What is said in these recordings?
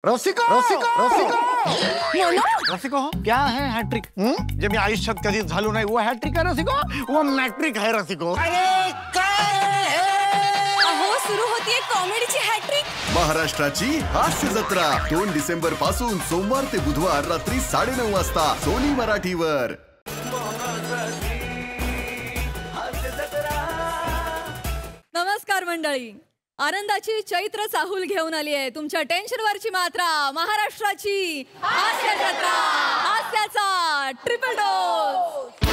रसिको रसिको रसिको रसिको क्या है हैट्रिक? जब मैं आयुष्यात कधी झालो नाही वो हैट्रिक है रसिको, वो मॅट्रिक है रसिको. अहो सुरू होतीये कॉमेडीची हॅट्रिक. महाराष्ट्राची हास्य जत्रा 2 डिसेंबर पासून सोमवार ते बुधवार रात्री 9:30 वाजता सोनी मराठीवर. नमस्कार मंडळी, आनंदाची चैत्र चाहूल घेऊन आली आहे तुमच्या टेन्शनवरची मात्रा, महाराष्ट्राची हास्य जत्रा, हास्याचा ट्रिपल डोस.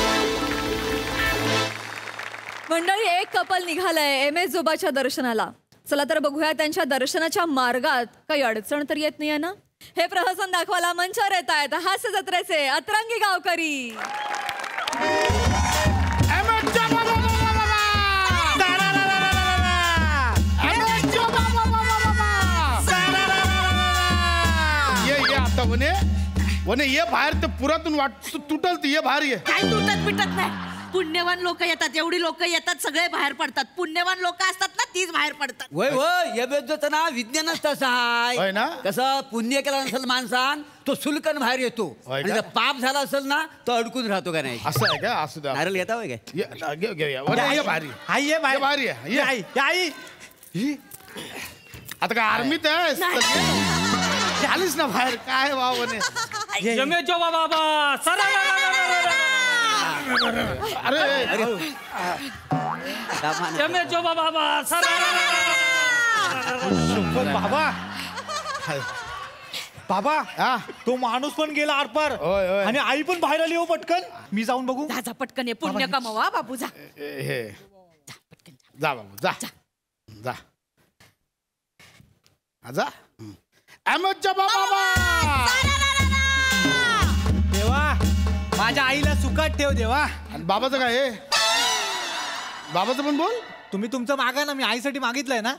मंडळी, एक कपल निघालंय MS जोबाच्या दर्शनाला. चला तर बघूया त्यांच्या दर्शनाच्या मार्गात काही अडचण तर येत नाहीये ना. हे प्रहसन दाखवायला मंचावर येत आहेत हास्य जत्रेचे अतरंगी गावकरी. वने ये बाहेर ते पुरातून वाट तुटल ती ये बाहेर ये. काय तुटत पिटत नाही. पुण्यवान लोक येतात, एवढी लोक येतात, सगळे बाहेर पडतात. पुण्यवान लोक असतात ना, तीच बाहेर पडतात. वय वय या बेजोचं ना विज्ञानच तसं होय आहे ना? कसं पुण्य केला नसेल माणसान तो सुलकन बाहेर येतो होय आणि का? जर पाप झाला असेल ना तो अडकून राहतो का नाही. असं आहे का? असू द्या. नारळ घेता होय काय? घेऊया वने ये बाहेर ये. आई ये ये बाहेर ये. ये. आई आई आता काय आर्मीत आहेस? झालीस ना बाहेर. काय वावने जमेजो बाबा सरा. अरे जमेजो बाबा सरा. बाबा बाबा हा तो माणूस पण गेला आरपार होय, होय. आणि आई पण बाहेर आली. हो पटकन मी जाऊन बघू. जा जा पटकन ये, पुण्य कमवा बाबू, जा. हे जा बाबू जा जा जा. अहमदच्या बाबा देवा माझ्या आईला सुखात ठेव देवा. आणि बाबाचं काय हे? बाबाचं पण बोल. तुम्ही तुमचं मागा ना, मी आईसाठी मागितलंय ना.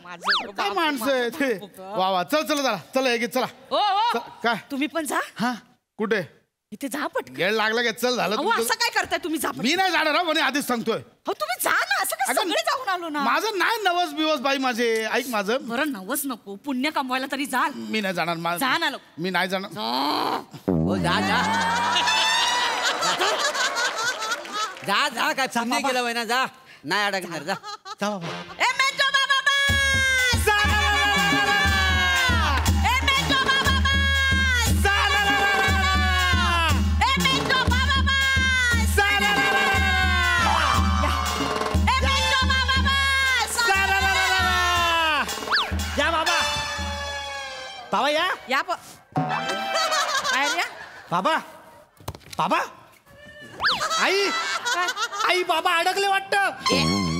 काय माणसं आहे ते. वा वा चल चला चला चला एक चला. ओ ओ, काय तुम्ही पण जा. हा कुठे इथे जा पटकन. गेळ लागला का? चल झालं अहो तुमचं. असं काय करताय तुम्ही? जा पटकन. मी नाही जाणार म्हणे आधीच सांगतोय. हो तुम्ही जा ना, असं काय अगं, सगळे जाऊन आलो ना. माझं नाही नवस बिवस बाई माझे. ऐक माझं. बरं नवस नको, पुण्य कमवायला तरी जा. मी नाही जाणार. जा ना लोक. मी नाही जाणार. हो जा जा जा जा काय पुण्य केलं वय ना. जा नाही अडकणार. जा जा बाबा. ए मेजो बाबा बस. ए मेजो बाबा बस. ए मेजो बाबा बस. ए मेजो बाबा बस. या बाबा. बाबा या. या बाहेर या. बाबा बाबा आई आई बाबा अडकले वाटतं. ए,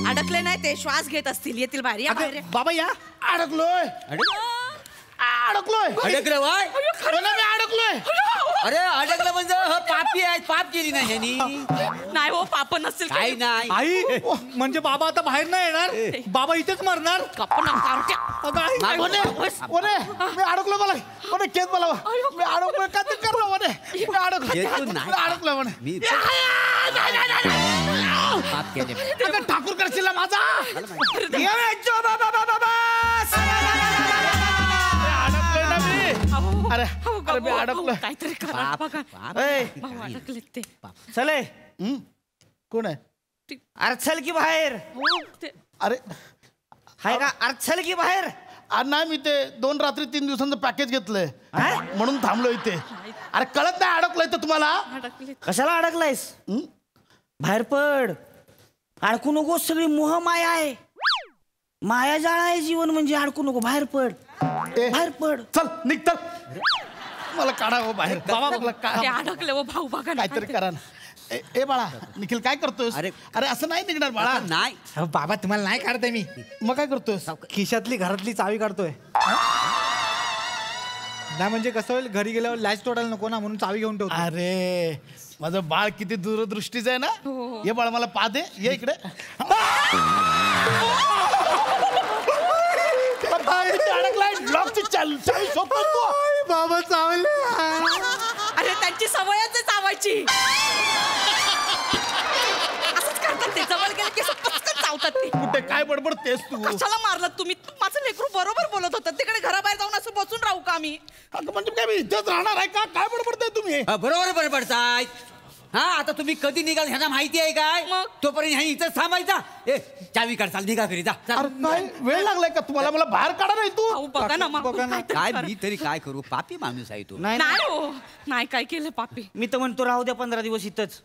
अडकले नाही ते, श्वास घेत असतील. येतील बाहेर. या बाहेर या. बाबा या. अडकलोय अडकलोय. अडकलं वय. बोला, मी अडकलोय. अरे अडकलं म्हणजे हो, पापी आहे. पाप केली नाही ह्यांनी. नाही हो, पाप नसेल. काही नाही. आई म्हणजे बाबा आता बाहेर नाही येणार. बाबा इथेच मरणार. कपना कारट्या. अगं आई. नाही, ओने ओने मी अडकलो. मला ओने केस मला मी अडकलोय. काय ते कर ओने. मी अडकलोय. येतो नाही. मी अडकलोय म्हणे. मी पाप केले. अगं ठाकूर करशील ना माझा. जमेजो बाबा बाबा अडकलोय ना मी. अहो, अरे अहो, अरे मी अहो, अडकलोय. काहीतरी करा पाप बघा. पाप. ए, भाऊ अडकले ते. चले. कोण आहे? अरे चल की बाहेर. हो, ते अरे हाय का? अरे चल की बाहेर. नाही मी ते 2 रात्री 3 दिवसांचं पॅकेज घेतलंय म्हणून थांबलो इथे. अरे कळत नाही अडकलोय तर तुम्हाला. अडकले. कशाला अडकलायस? बाहेर पड. अडकू नको. सगळी मोह माया आहे. माया जाळ आहे जीवन म्हणजे. अडकू नको. बाहेर पड. ए, बाहेर पड. चल निघ चल. मला काढा हो बाहेर. बाबा मला ते काढा. अडकले हो भाऊ, बघा ना. काहीतरी करा ना. ए बाळा निखिल काय करतोस? अरे. अरे असं नाही निघणार बाळा. नाही. अहो, बाबा तुम्हाला नाही काढताय मी. मग काय करतोस? खिशातली घरातली चावी काढतोय. नाही म्हणजे कसं होईल, घरी गेल्यावर लॅच तोडायला नको ना, म्हणून चावी घेऊन ठेवतो. अरे माझं बाळ किती दूरदृष्टीचं आहे ना. ये बाळ मला पा दे. ये इकडे. अडकलाय. लॉकची चावी शोधतोस तू. बाबा चावले. अरे त्यांची सवयच आहे चावायची. असंच करतात ते. जवळ गेले की पटकन चावतात ते. बडबडते काय बडबडतेस तू कशाला मारलात तुम्ही? माझं लेकरू बरोबर बोलत होतं. तिकडे घराबाहेर जाऊन असं बसून राहू का आम्ही? अगं म्हणजे काय मी इथेच राहणार आहे का? काय बडबडताय तुम्ही? बरोबर बडबडताय. हा आता तुम्ही कधी निघाल ह्यांना माहिती आहे काय? मग? तोपर्यंत ह्या इथं थांबायचा. ए चावी काढ, चाल निघा घरी जा. चल. अरे काय वेळ लागलाय का तुम्हाला? मला बाहेर काढा नाही तू. अहो, बघा ना मग. काय मी तरी काय करू? पापी माणूस आहे तू. नाही नाही हो, नाही काय केलं पापी. मी तर म्हणतो राहू द्या 15 दिवस इथंच.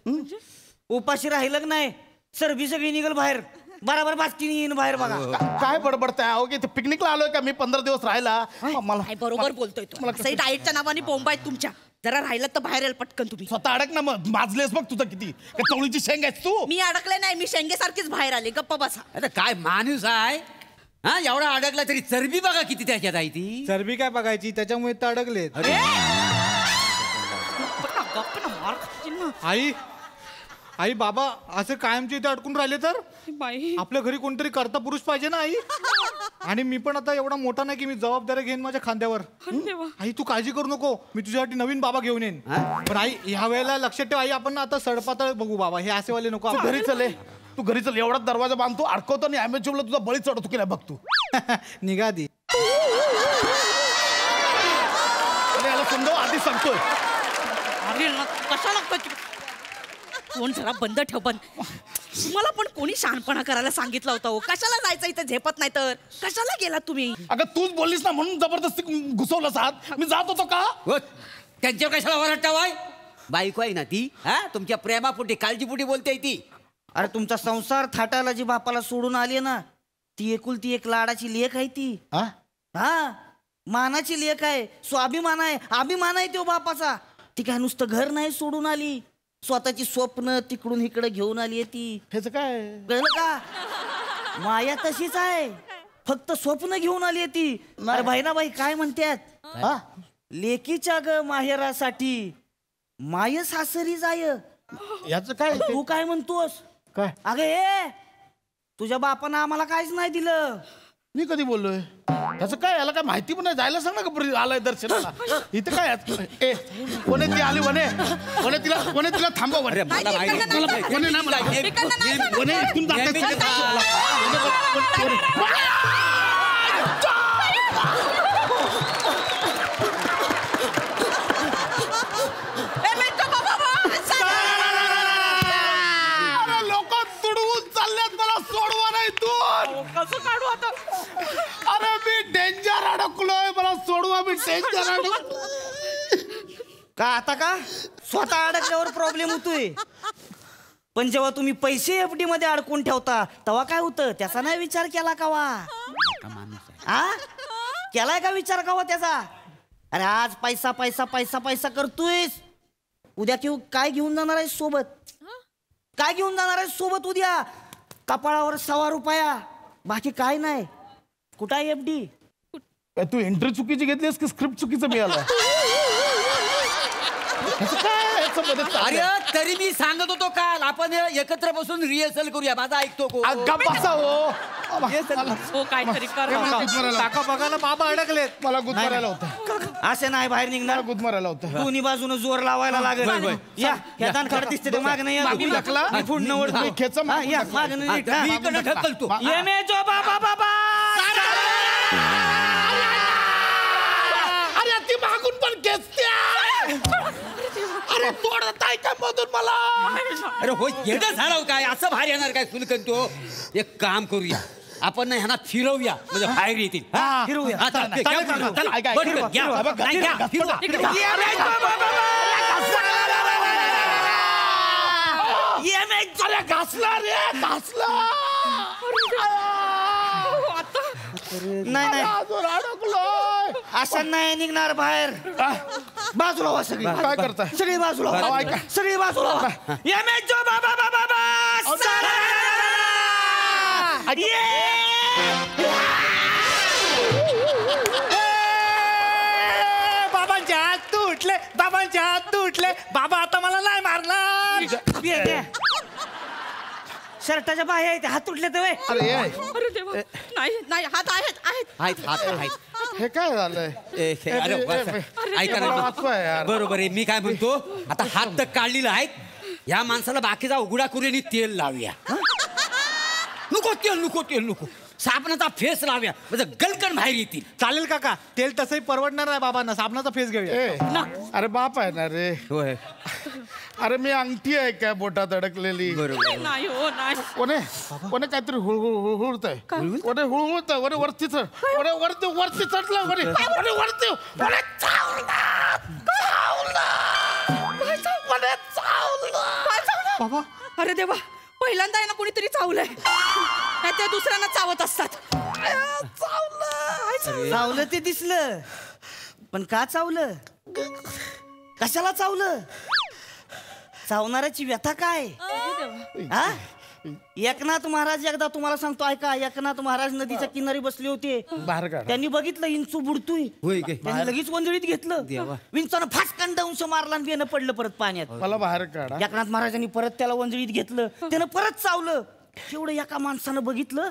उपाशी राहिलं की नाही सरबी सगळी निघल बाहेर. बराबर बातमी येईन बाहेर बघा. काय बडबडताय? अहो की पिकनिकला आलोय का मी 15 दिवस राहायला? मला काय बरोबर बोलतोय तू. असंही डाएटच्या नावाने बोंब आहेत तुमच्या. जरा राहिलं तर बाहेर याल पटकन तुम्ही. स्वतः अडक ना मग. माजलेस बघ तुझं किती. का चवळीची शेंग आहेस तू? मी अडकले नाही, मी शेंगेसारखीच बाहेर आले. गप्प बसा. आता काय माणूस आहे? हा एवढा अडकला तरी चरबी बघा किती त्याच्यात आहे ती. चरबी काय बघायची, त्याच्यामुळे तर अडकलेत. अरे गप्प ना, मार खाशील ना. आई बाबा असं कायमचे इथे अडकून राहिले तर बाई आपल्या घरी कोणतरी कर्ता पुरुष पाहिजे ना आई. आणि मी पण आता एवढा मोठा नाही की मी जबाबदारी घेईन माझ्या खांद्यावर. देवा. आई तू काळजी करू नको, मी तुझ्यासाठी नवीन बाबा घेऊन येईन. पण आई ह्या वेळेला लक्षात ठेव आई, आपण आता सडपातळ बघू बाबा, हे असेवाले नको. तू घरी चले. तू घरी चल. एवढा दरवाजा बांधतो अडकवतो आणि ॲमेच्युअरला तुझा बळी चढवतो की नाही बघ तू. निघा दी. आणि याला समजावं आधी सांगतोय. अरे ना, कशाला फोन जरा बंद ठेव. बंद. तुम्हाला पण कोणी शहाणपणा करायला सांगितलं होतं हो? कशाला जायचं इथे झेपत नाही तर? कशाला गेलात तुम्ही? अगं तूच बोललीस ना म्हणून जबरदस्ती घुसवलंस आत. मी जात होतो का? हो, त्यांच्यावर कशाला वरटावाय? बायको आहे ना ती. हा तुमच्या प्रेमापोटी काळजीपोटी बोलते ती. अरे तुमचा संसार थाटायला जी बापाला सोडून आली ना, ती एकुलती एक लाडाची लेख आहे ती. हा? हा मानाची लेख आहे, स्वाभिमान आहे, अभिमान आहे तो बापाचा. ती काय नुसतं घर नाही सोडून आली, स्वतःची स्वप्न तिकडून इकडे घेऊन आली आहे ती. हेच काय? कळलं का? माया तशीच आहे, फक्त स्वप्न घेऊन आली आहे ती. अरे बहिणाबाई काय म्हणतात? हा? लेकीच्या ग माहेरासाठी माय सासरी जाय. याच काय? तू काय म्हणतोस? काय? अगं ए तुझ्या बापानं आम्हाला काहीच नाही दिलं. मी कधी बोललोय? त्याचं काय? याला काय माहिती पण नाही. जायला सांग ना का आलाय दर्शनाला. इथं काय ए कोणे ती आली वने तिला थांबव वने. अरे मला माहिती वने नाही मला. वने इथून लोक तुडवून चालल्यात मला. सोडवा नाही तू. कसं काढू आता? अरे मी डेंजर अडकलोय. मला सोडवा. मी डेंजर अडकलो. का आता का स्वतः अडकल्यावर प्रॉब्लेम होतोय, पण जेव्हा तुम्ही पैसे एफडी मध्ये अडकून ठेवता तेव्हा काय होतं त्याचा नाही विचार केला का वा? हा केलाय का विचार का वा त्याचा? अरे आज पैसा पैसा पैसा पैसा करतोयस, उद्या काय घेऊन जाणार आहे सोबत? काय घेऊन जाणार आहे सोबत उद्या? कपाळावर 1.25 रुपया, बाकी काय नाही. कुठं आहे एफडी? तू एंट्री चुकीची घेतलीस की स्क्रिप्ट चुकीचं मिळालं? अरे तरी मी सांगत होतो काल आपण एकत्र बसून रिहर्सल करूया. माझा ऐकतो को? बसा हो. हो काहीतरी कर. काका बघायला बाबा अडकलेत. मला गुदमारायला होतं. असे नाही बाहेर निघणार. गुदमारायला होतं. दोन्ही बाजूने जोर लावायला लागेल. या ह्या खाड दिसते माग नाही. मागून ढकला. पुढनं वळ. मी खेचा मागून या ढकला. मागं नीट. हा. मी इकडे ढकलतो. ये मे जो बाबा बाबा. अरे ती मागून पण खेचते. अरे तोडत आहे का मधून मला? अरे हो येणं झालं काय? असं बाहेर येणार काय? सुलकन तो एक काम करूया, आपण ना ह्यांना फिरवूया म्हणजे बाहेर येतील. फिरवूया. हा, चला, घ्या पुढं, चला, ऐका, बरं, फिरवा, घ्या. फिरवा, नाही, घ्या, फिरवा. ये मे जो बाबा बाबा. ये मे जो. अरे घासला रे घासला. नाही नाही अजून अडकलोय. असं नाही निघणार बाहेर. बाजूला व्हा सगळी. काय करताय? सगळी बाजूला व्हा. अहो, ऐका. सगळी बाजूला व्हा. ये मे जो बाबा बाबा बाबा. बाबांच्या हात तुटले, बाबांच्या हात तुटले. बाबा आता मला नाही मारणार. शर्टाच्या बाहेर आहेत हात तुटले तर. अरे ये. अरे देवा. नाही नाही हात आहेत आहेत. आहेत. हे काय झालंय? अरे बस. ऐका ना. वाचवाय यार. बरोबर आहे. मी काय म्हणतो, आता हात तर काढलेला आहेत, या माणसाला बाकीचा उघडा करूया आणि तेल लावूया. नको तेल नको साबणाचा फेस लाव्या म्हणजे गलकन बाहेर येतील. चालेल काका, तेल तसंही परवडणार आहे बाबांना, साबणाचा फेस घेऊया. ए, अरे बाप आहे ना रे. होय अरे मी अंगठी आहे काय बोटात अडकलेली. बरोबर. नाही हो नाही. कोणे काहीतरी हुळहुळत आहे. कोणे हुळहुळत आहे. वरती वरती चढलं. वरती बाबा अरे देवा, पहिल्यांदा आहे ना कोणीतरी चावलंय. नाही ते दुसऱ्यांना चावत असतात. चावलं ते दिसलं, पण का चावलं? कशाला चावलं? चावणाऱ्याची व्यथा काय? हा? एकनाथ महाराज, एकदा तुम्हाला सांगतो ऐका, एकनाथ महाराज नदीच्या किनारी बसले होते. बाहेर काढ. त्यांनी बघितलं इंचू बुडतोय. होय काय? त्यांनी लगेच वंजळीत घेतलं. देवा. विंचानं फासकन दंश मारला आणि बेनं पडलं परत पाण्यात. मला बाहेर काढा. एकनाथ महाराजांनी परत त्याला वंजळीत घेतलं. त्यानं परत चावलं. तेवढं एका माणसानं बघितलं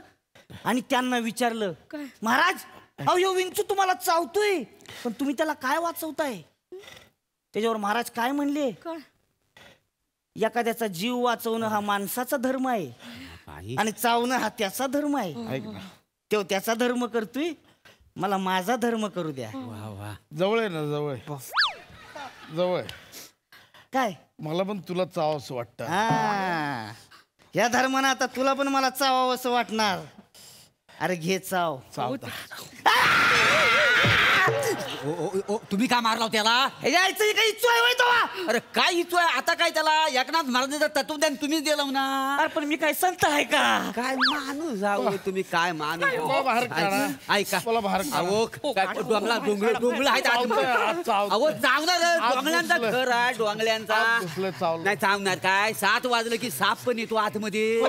आणि त्यांना विचारलं, महाराज अहो ह्यो विंचू तुम्हाला चावतोय, पण तुम्ही त्याला काय वाचवताय? त्याच्यावर महाराज काय म्हणले, एखाद्याचा जीव वाचवणं हा माणसाचा धर्म आहे आणि चावणं हा त्याचा धर्म आहे. तो त्याचा धर्म करतोय, मला माझा धर्म करू द्या. जवळ आहे ना, जवळ काय मला पण तुला चाव असं वाटतं. हा, या धर्मानं आता तुला पण मला चावावं असं वाटणार. अरे घे चाव. तुम्ही का मारला त्याला? यायचं काही इच्छू आहे तो. अरे काय इच्छू आहे आता? काय त्याला एकनाथ महाराजांचं तत्वज्ञान तुम्हीच दिलं ना. अरे पण मी काय संत आहे का? काय माणूस जाऊ तुम्ही, काय माणूस. मला बाहेर काढा. ऐका मला बाहेर काढा. अहो काय डोंगळ आहेत आतमध्ये. अहो चावणार, डोंगल्यांचा घर आहे, डोंगल्यांचा. नाही चावणार काय? 7 वाजलं की साप पण येतो आतमध्ये.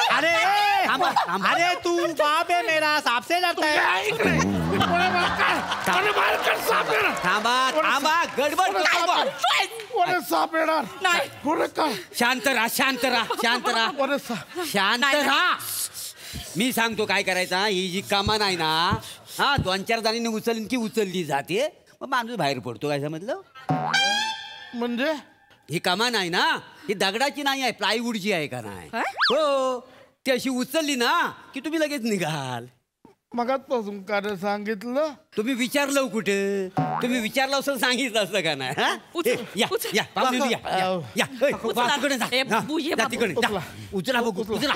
अरे अरे तू बाप है मेरा, साप से डरता है. थांबा गडबड साप येणार. शांत राहा. मी सांगतो काय करायचा. ही जी कमान आहे ना, हा 2-4 जणांनी उचलली की उचलली जाते, मग माणूस बाहेर पडतो. काय समजलं? म्हणजे ही कमान आहे ना, ही दगडाची नाही आहे, प्लायवूडची आहे का नाही? हो, ती अशी उचलली ना की तुम्ही लगेच निघाल. मगाचपासून काय सांगितलं? तुम्ही विचारलं कुठे? तुम्ही विचारलं असं सांगितलं असतं का नाही? तिकडे उचला बघू. उचला.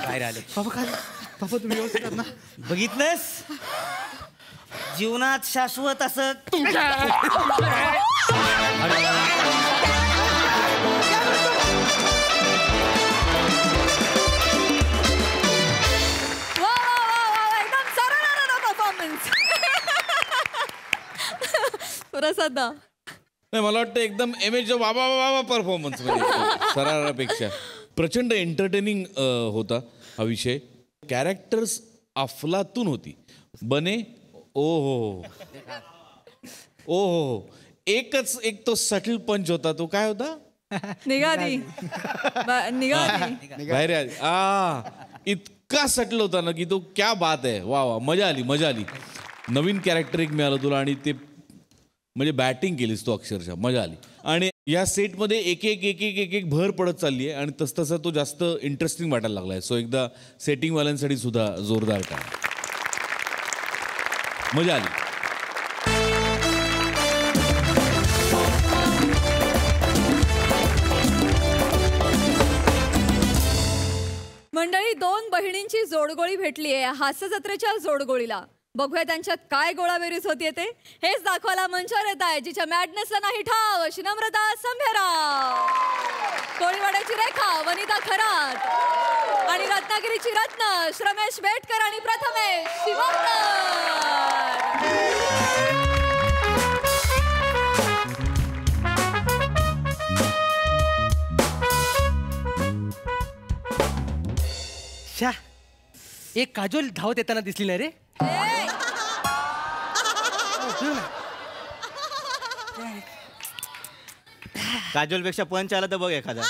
बाहेर आले. बाबा तुम्ही व्यवस्थित आहात ना? बघितलंस, जीवनात शाश्वत असं एकदम सरळ परफॉर्मन्स. प्रसादा नाही, मला वाटतं एकदम एमएच्या बाबा परफॉर्मन्स मध्ये सरारापेक्षा प्रचंड एंटरटेनिंग होता हा विषय. कॅरेक्टर्स अफलातून होती. बने ओ हो एकच एक तो सटल पंच होता. तो काय होता? निघाली. बाहेर इतका सटल होता ना की तो क्या बात आहे. वा मजा आली. नवीन कॅरेक्टर एक मिळालं तुला आणि ते म्हणजे बॅटिंग केलीस तो अक्षरशः. मजा आली. आणि या सेटमध्ये एक एक भर पडत चालली आहे आणि तसं तो जास्त इंटरेस्टिंग वाटायला लागला आहे. सो एकदा सेटिंगवाल्यांसाठी सुद्धा जोरदार काम. मजा आली. मंडळी, 2 बहिणींची जोडगोळी भेटली आहे हास्य जत्रेच्या जोडगोळीला. बघूया त्यांच्यात काय गोळाबेरीज होतीये ते. हेच दाखवायला मंचावर येत आहे जिच्या मॅडनेसला नाही ठाव अशी नम्रता संभेराव, कोळीवाड्याची रेखा वनिता खरात आणि रत्नागिरीची रत्न श्रमेश बेटकर आणि प्रथमेश शिवकर. एक काजोल धावत येताना दिसली नाही रे. काजोलपेक्षा पंच आला तर बघ एखादा.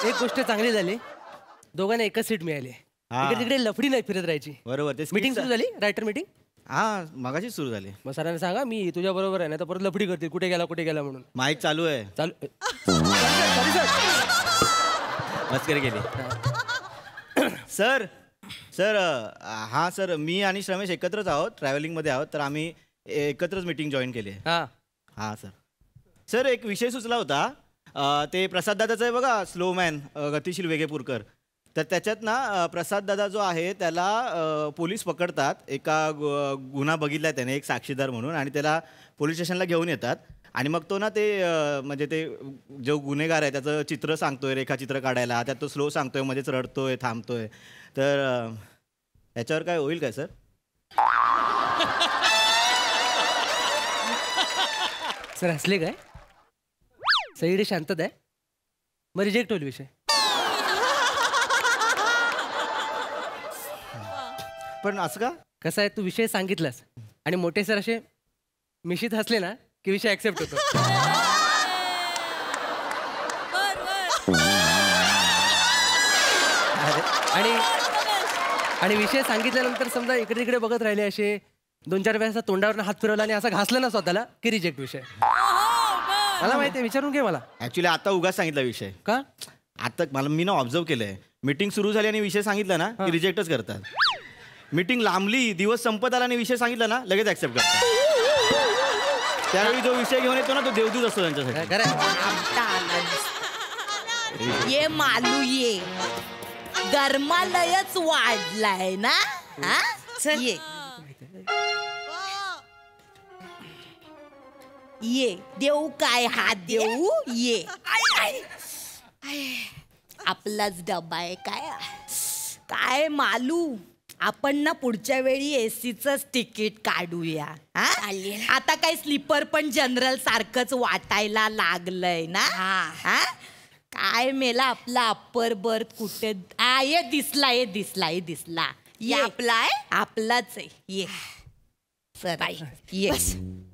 एक गोष्ट चांगली झाली, दोघांना एकच सीट मिळाली. इकडे तिकडे लफडी नाही फिरत राहायची. बरोबर ते मीटिंग सुरू झाली, रायटर मीटिंग. हा मगाशी सुरू झाली. मग सरांना सांगा मी तुझ्या बरोबर आहे ना, तर परत लफडी करतील कुठे गेला म्हणून. माईक चालू आहे. चालू मस्करी केली. सर सर हा सर मी आणि श्रमेश एकत्रच आहोत, ट्रॅव्हलिंगमध्ये आहोत, तर आम्ही एकत्रच मीटिंग जॉईन केली आहे. हा हां सर. सर एक विषय सुचला होता, ते प्रसाद दादाचं आहे बघा, स्लो मॅन गतिशील वेगेपूरकर. तर त्याच्यात ना प्रसाद दादा जो आहे त्याला पोलीस पकडतात, एका गुन्हा बघितला त्याने एक साक्षीदार म्हणून, आणि त्याला पोलीस स्टेशनला घेऊन येतात. आणि मग तो ना ते म्हणजे ते जो गुन्हेगार आहे त्याचं चित्र सांगतोय, रेखाचित्र काढायला, त्यात तो स्लो सांगतोय, मध्येच रडतोय, थांबतोय. तर याच्यावर काय होईल काय सर? सर हसले काय? सगळीकडे शांतता आहे, मग रिजेक्ट होईल विषय. पण असं का? कसं आहे, तू विषय सांगितलास आणि मोठे सर असे मिशीत हसले ना की विषय ऍक्सेप्ट होतो. आणि विषय सांगितल्यानंतर समजा इकडे तिकडे बघत राहिले असे 2-4 वेळा तोंडावर हात फिरवला आणि असा घासला ना स्वतःला की रिजेक्ट विषय. मला माहिती आहे, विचारून घे मला. ऍक्च्युली आता उगाच सांगितला विषय. का? आता मी ना ऑब्झर्व केलंय, मीटिंग सुरू झाली आणि विषय सांगितला ना की रिजेक्टच करतात. मीटिंग लांबली, दिवस संपत आला आणि विषय सांगितला ना लगेच ऍक्सेप्ट करतात. त्यावेळी जो विषय घेऊन येतो ना तो देवदूत असतो त्यांच्यासाठी. ये मालू ये, गरमालयच वाढलाय ना. हा चल ये देऊ काय हात देऊ ये. आपलाच डबा आहे काय. काय मालू, आपण ना पुढच्या वेळी एसीचंच तिकीट काढूया. आता काय स्लीपर पण जनरल सारखंच वाटायला लागलंय ना. काय मेला आपला अप्पर बर्थ कुठे. ये दिसला ये आपलाच आहे. ये सर ये.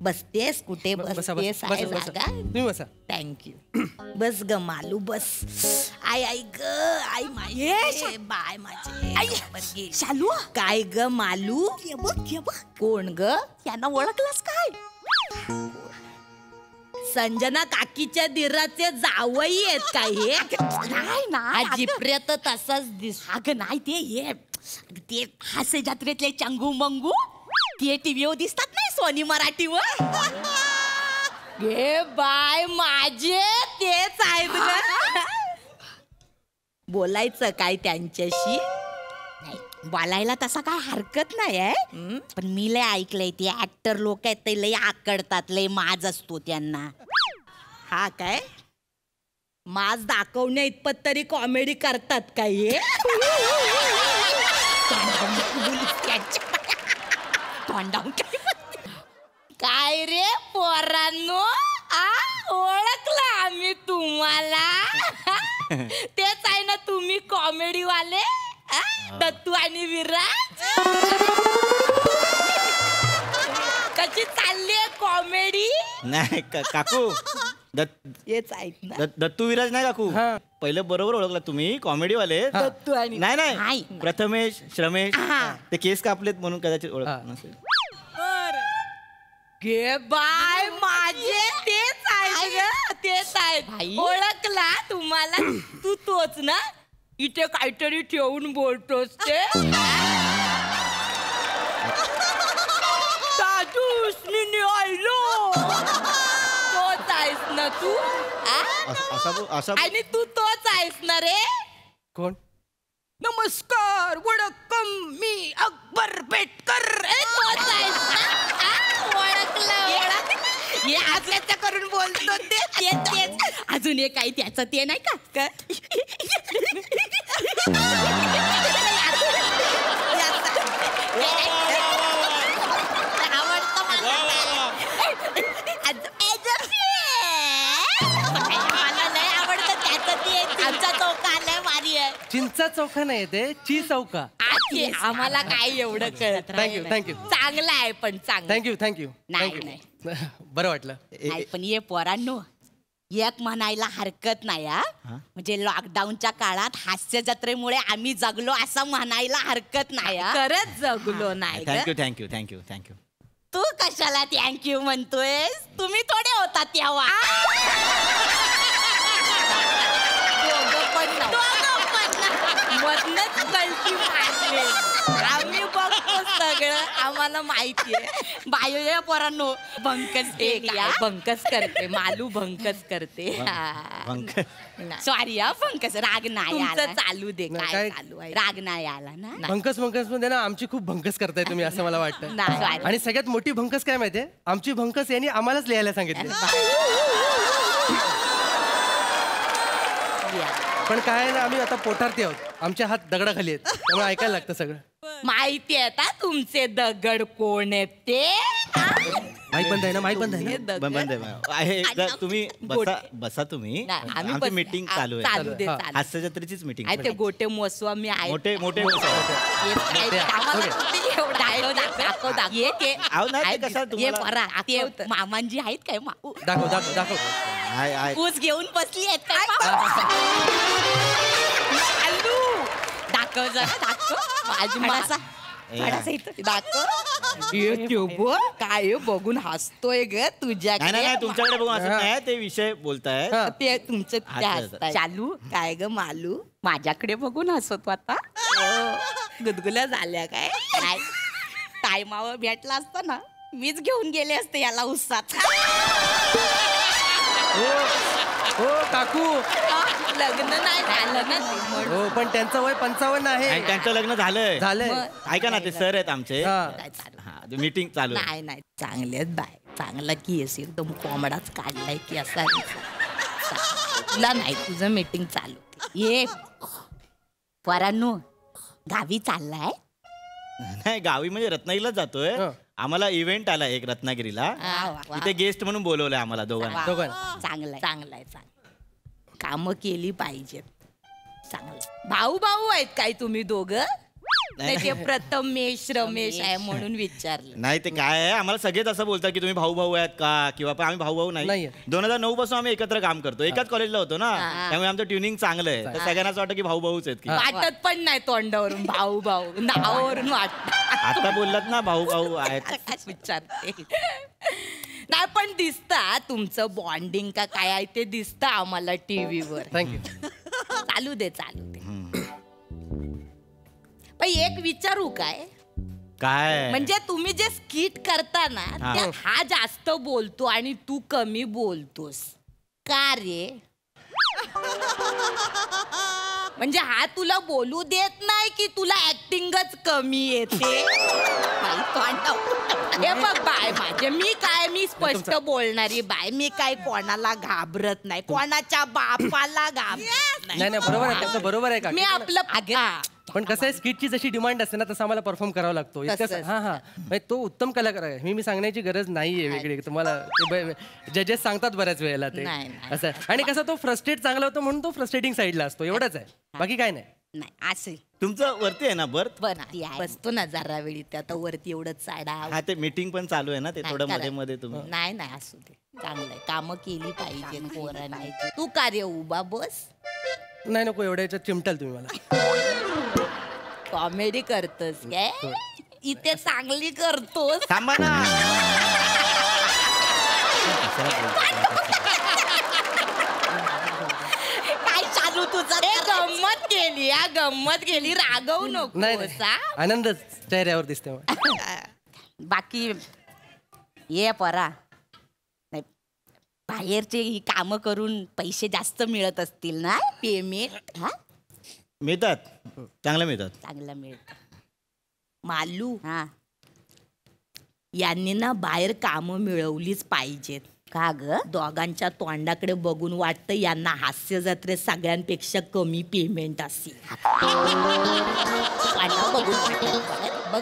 बसतेस कुठे बसतेस आहे जागा. तुम्ही बसा. थँक्यू. बस ग मालू बस. आई ग आई माझे बाय माझे शालू. काय ग मालू, कोण ग यांना ओळखलास काय? संजना काकीच्या दिराचे जावई आहेत काय हे? नाही ना जिप्रेत तसंच दिस. अगं नाही ते हास्य जत्रेतले चंगू मंगू ते टीव्हीवर दिसतात नाही सोनी मराठीवर. हे बाय माझे तेच आहेत ना. बोलायचं काय त्यांच्याशी? बोलायला तसा काय हरकत नाही आहे, पण मी लय ऐकलंय ते ऍक्टर लोक आहेत ते लय आकडतात, लय माज असतो त्यांना. हा काय माज दाखवण्या इतपत तरी कॉमेडी करतात काय हे? काय रे पोरांनो, ओळखला आम्ही तुम्हाला. तेच आहे ना तुम्ही कॉमेडी वाले, दत्तू आणि विराज. कशी चालली कॉमेडी? नाही काकू, हेच आहेत ना दत्तू विराज नाही काकू. पहिलं बरोबर ओळखला तुम्ही, कॉमेडी वाले. दत्तू आणि नाही प्रथमेश श्रमेश ते केस कापलेत म्हणून कदाचित ओळख नसेल. गे बाय माझे तेच आहेत, तेच आहेत. ओळखला तुम्हाला. तू तोच ना इथे काहीतरी ठेवून बोलतोस ते. तोच आहेस ना तू. आणि तू तोच आहेस ना रे. कोण? नमस्कार वडक्कम मी अकबर बेटकर. तोच आहेस ना. ओळखलं हे आजल्याचं करून बोलतो तेच. अजून एक काही त्याचं ते नाही का? चिंचा चौका नाही ते ची चौका. आम्हाला काय एवढं कळत. थँक्यू. चांगलं आहे पण चांगलं. थँक्यू. नाही बरं वाटलं. पण ये पोरांनो एक म्हणायला हरकत नाही हा. म्हणजे लॉकडाऊनच्या काळात हास्य जत्रेमुळे आम्ही जगलो असं म्हणायला हरकत नाही हा. खरंच जगलो नाही ग. थँक्यू तू कशाला थँक्यू म्हणतोय? तुम्ही थोडे होता तेव्हा. मधनच गलती मारली. आम्ही बघतो सगळं, आम्हाला माहितीये. बायो पोरांनो भंकस करते, मालू भंकस करते. सॉरी हा भंकस, राग नाही आला. चालू दे, काय चालू आहे? राग नाही आला ना? भंकस मध्ये ना आमची खूप भंकस करताय तुम्ही असं मला वाटतं. नाही. आणि सगळ्यात मोठी भंकस काय माहितीये? आमची भंकस यांनी आम्हालाच लिहायला सांगितले. पण काय आहे ना, आम्ही आता पोटारती आहोत, आमचे हात दगडाखाली आहेत, त्यामुळे ऐकायला लागतं सगळं. माहिती आहे आता तुमचे दगड कोण आहेत ते? माईक बंद आहे ना? माईक बंद आहे ना? बंद आहे. तुम्ही बसा तुम्ही. आमची मीटिंग चालू आहे. हास्य जत्रेचीच मीटिंग. ते गोटे मोसवामी आहे. मोठे मामांजी आहेत काय? दाखव. ऊस घेऊन बसली आहेत काय? दाखव जरा, दाखव. माझी मासा काय बघून हसतोय ग तुझ्याकडे? नाही तुमच्याकडे बघून असं नाही, ते विषय बोलताय ते तुमचं चालू. काय ग मालू माझ्याकडे बघून हसतो आता? गुदगुल्या झाल्या काय? टायमावर भेटला असता ना, मीच घेऊन गेले असते याला उसात. हो काकू, लग्न नाही झालं ना. हो पण त्यांचं वय 55 आहे. त्यांचं लग्न झालंय. ऐका ना, ते सर आहेत आमचे. मीटिंग चालू. नाही चांगलेच बाय, चांगला केस एकदम कोंबडाच काढलाय की असा. तुला नाही, तुझं मीटिंग चालू. ये पोरांनो, गावी चाललाय? नाही, गावी म्हणजे रत्नागिरीला जातोय. आम्हाला इव्हेंट आला एक रत्नागिरीला, तिथे गेस्ट म्हणून बोलवलंय आम्हाला दोघांना. चांगलाय. कामं केली पाहिजेत. चांगलं. भाऊ आहेत काय तुम्ही दोघं? नाही, ते प्रथमेश रमेश आहे म्हणून विचारलं. नाही, ते काय आहे, आम्हाला सगळेच असं बोलतात की तुम्ही भाऊ आहेत का, किंवा पण आम्ही भाऊ नाही. 2009 पासून आम्ही एकत्र काम करतो, एकाच कॉलेजला होतो ना, त्यामुळे आमचं ट्युनिंग चांगलं आहे. तर सगळ्यांना असं वाटतं की भाऊच आहेत की. वाटत पण नाही तोंडावरून भाऊ नावावरून वाटत. आता बोललात ना भाऊ आहेत. विचारते नाही, पण दिसता तुमचं बॉन्डिंग का काय आहे ते दिसतं आम्हाला टीव्हीवर. थँक्यू. चालू दे. पण एक विचारू काय? म्हणजे तुम्ही जे स्किट करता ना, त्यात हा जास्त बोलतो आणि तू कमी बोलतोस का रे? म्हणजे हा तुला बोलू देत नाही की तुला ऍक्टिंगच कमी येते? हे बघ बाय, मी स्पष्ट बोलणारी बाय. मी काय कोणाला घाबरत नाही, कोणाच्या बापाला घाबरत नाही. बरोबर आहे, त्याचं बरोबर आहे का? मी आपलं पण कसं आहे, स्किटची जशी डिमांड असते ना, तसं आम्हाला परफॉर्म करावा लागतो. म्हणजे तो उत्तम कलाकार आहे, मी सांगण्याची गरज नाहीये वेगळी. तुम्हाला जजेस सांगतात बऱ्याच वेळेला ते असं. आणि कसं तो फ्रस्ट्रेट चांगला होतो म्हणून तो फ्रस्ट्रेटिंग साईडला असतो, एवढंच आहे, बाकी काय नाही. असे तुमचं वरती आहे ना बर्थ? बसतो ना जरा वेळी, ते आता वरती एवढंच साडा. ते मीटिंग पण चालू आहे ना, ते थोडं मध्ये तुम्ही. नाही असू दे, चांगलंय. कामं केली पाहिजे पोरांनी. तू का रे उभा बस? नाही नको, एवढ्या याच्यात चिमटाल तुम्ही मला. कॉमेडी करतोस काय? इथे चांगली करतोस. थांबा ना. काय चालू तुझं? गंमत केली, रागवू नको. आनंद चेहऱ्यावर दिसते. बाकी ये परा, बाहेरचे ही कामं करून पैसे जास्त मिळत असतील ना? पेमेंट मिळतात, चांगलं मिळतं. मालू यांनी ना बाहेर कामं मिळवलीच पाहिजेत. का ग? दोघांच्या तोंडाकडे बघून वाटतं यांना हास्य जत्रेत सगळ्यांपेक्षा कमी पेमेंट असेल.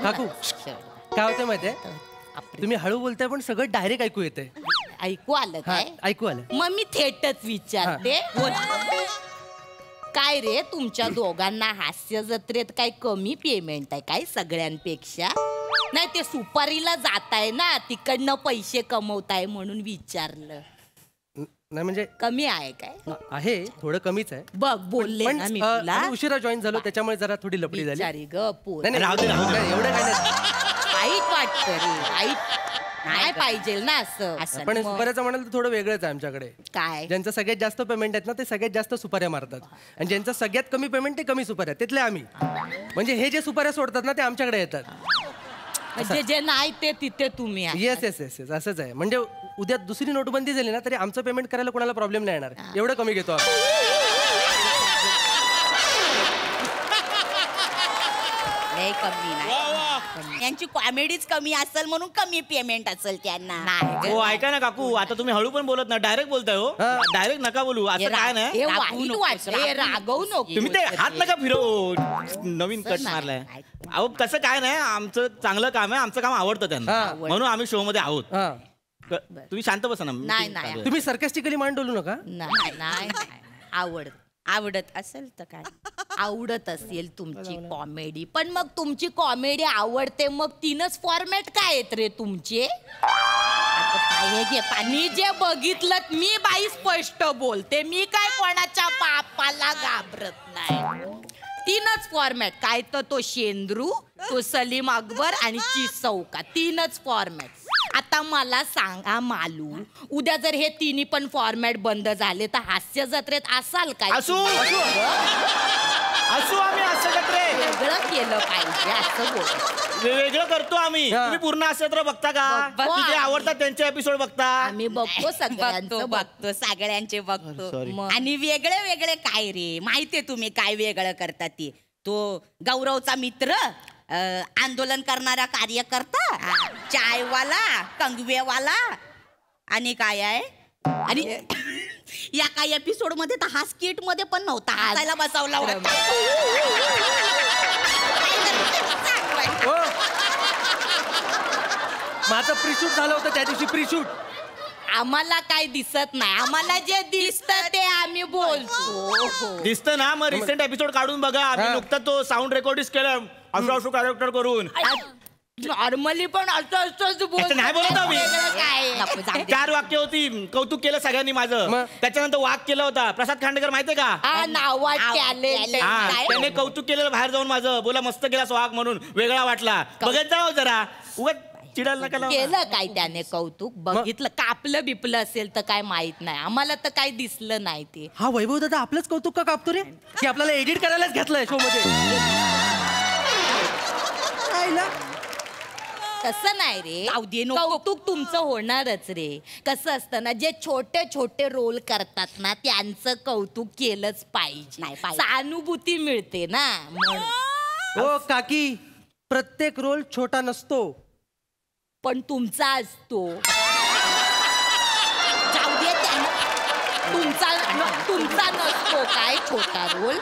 काकू काय होतं माहितीये, तुम्ही हळू बोलताय पण सगळं डायरेक्ट ऐकू येते. ऐकू आलं काय? ऐकू आलं. मग मी थेटच विचारते, काय रे तुमच्या दोघांना हास्य जत्रेत काय कमी पेमेंट आहे काय सगळ्यांपेक्षा? नाही, ते सुपारीला जाताय ना, तिकडनं पैसे कमवताय म्हणून विचारलं. नाही म्हणजे कमी आहे काय? आहे थोडं कमीच आहे. बघ बोलले पण ना मी तुला. आणि उशिरा जॉईन झालो त्याच्यामुळे जरा थोडी लपडी झाली. बिचारी ग पोर. नाही, नाही, नाही, एवढं काय नाही. वाईट वाटतं रे, वाईट नाही पाहिजे ना असं. पण मग सुपाऱ्याचं म्हणाल तर थोडं वेगळंच आहे आमच्याकडे. काय? ज्यांचं सगळ्यात जास्त पेमेंट आहेत ना ते सगळ्यात जास्त सुपाऱ्या मारतात आणि ज्यांचं सगळ्यात कमी पेमेंट ते कमी सुपाऱ्या, तिथले आम्ही. म्हणजे हे जे सुपाऱ्या सोडतात ना ते आमच्याकडे येतात. म्हणजे जे नाही ते तिथे तुम्ही आहे. येस येस येस येस असंच आहे. म्हणजे उद्या दुसरी नोटबंदी झाली ना तरी आमचं पेमेंट करायला कोणाला प्रॉब्लेम नाही येणार, एवढं कमी घेतो आम्ही. लय कमी नाही. यांची कॉमेडीच कमी असेल म्हणून कमी पेमेंट असेल त्यांना. नाही हो ऐका ना काकू, आता तुम्ही हळू पण बोलत ना, डायरेक्ट बोलताय हो. डायरेक्ट नका बोलू, असं काय नाही. हे वाईट वाटतं, हे रागवू नको. तुम्ही ते हात नका फिरव, नवीन कट मारलाय. अहो कसं काय नाही, आमचं चांगलं काम आहे, आमचं काम आवडतं त्यांना, म्हणून आम्ही शो मध्ये आहोत. तुम्ही शांत बसा ना. नाही नाही तुम्ही सरकास्टिकली मान डोलू नका. नाही नाही आवडत असेल तर काय, आवडत असेल तुमची कॉमेडी, पण मग तुमची कॉमेडी आवडते मग तीनच फॉर्मॅट काय आहेत रे तुमचे? मी जे बघितलं मी बाई स्पष्ट बोलते, मी काय कोणाच्या बापाला घाबरत नाही. तीनच फॉर्मॅट काय, तर तो शेंद्रू, तो सलीम अकबर आणि चीज चौका, तीनच फॉर्मॅट. आता मला सांगा मालू, उद्या जर हे तिन्ही पण फॉर्मॅट बंद झाले तर हास्य जत्रेत असाल काय? असू आम्ही हास्य जत्रेत. वेगळं केलं पाहिजे असं बोल. वेगळं करतो आम्ही. तुम्ही पूर्ण हास्य जत्रा बघता का? जे आवडतात त्यांचे एपिसोड बघता? आम्ही बघतो सगळ्यांचं बघतो, सगळ्यांचे बघतो. आणि वेगळे वेगळे काय रे, माहितीये तुम्ही काय वेगळं करतात ते? तो गौरवचा मित्र, आंदोलन करणारा कार्यकर्ता, चायवाला, कंगवेवाला आणि काय आहे. आणि या काही एपिसोड मध्ये तर हा स्किट मध्ये पण नव्हता, हसायला बसवला होता. माझं प्रीशूट झालं होतं त्या दिवशी, प्रीशूट. आम्हाला काय दिसत नाही, आम्हाला जे दिसतं ते आम्ही बोलतो. दिसतं ना, मग रिसेंट एपिसोड काढून बघा. आम्ही नुकतं तो साऊंड रेकॉर्डिंग केलं असं कॅरेक्टर करून. नॉर्मली पण असंच बोलतो. नाही बोलत आम्ही. 4 वाक्य होती, कौतुक केलं सगळ्यांनी माझं. त्याच्यानंतर वाक केला होता प्रसाद खांडेकर, माहितीये का? त्याने कौतुक केलेलं बाहेर जाऊन माझं, बोला मस्त केला वाक म्हणून, वेगळा वाटला. बघत जाओ जरा, उगाच चिडायला नका. केलं काय त्याने कौतुक? बघितलं, कापलं बिपलं असेल तर काय माहित नाही, आम्हाला तर काही दिसलं नाही ते. हा वैभव दादा आपलंच कौतुक का कापतो रे, की आपल्याला एडिट करायलाच घेतलंय शो मध्ये? तसं नाही रे, कौतुक तुमचं होणारच रे. कसं असतं ना, जे छोटे छोटे रोल करतात ना त्यांचं कौतुक केलंच पाहिजे, सहानुभूती मिळते ना. हो काकी, प्रत्येक रोल छोटा नसतो पण तुमचा असतो. जाऊ दे, तुमचा नसतो काय छोटा रोल?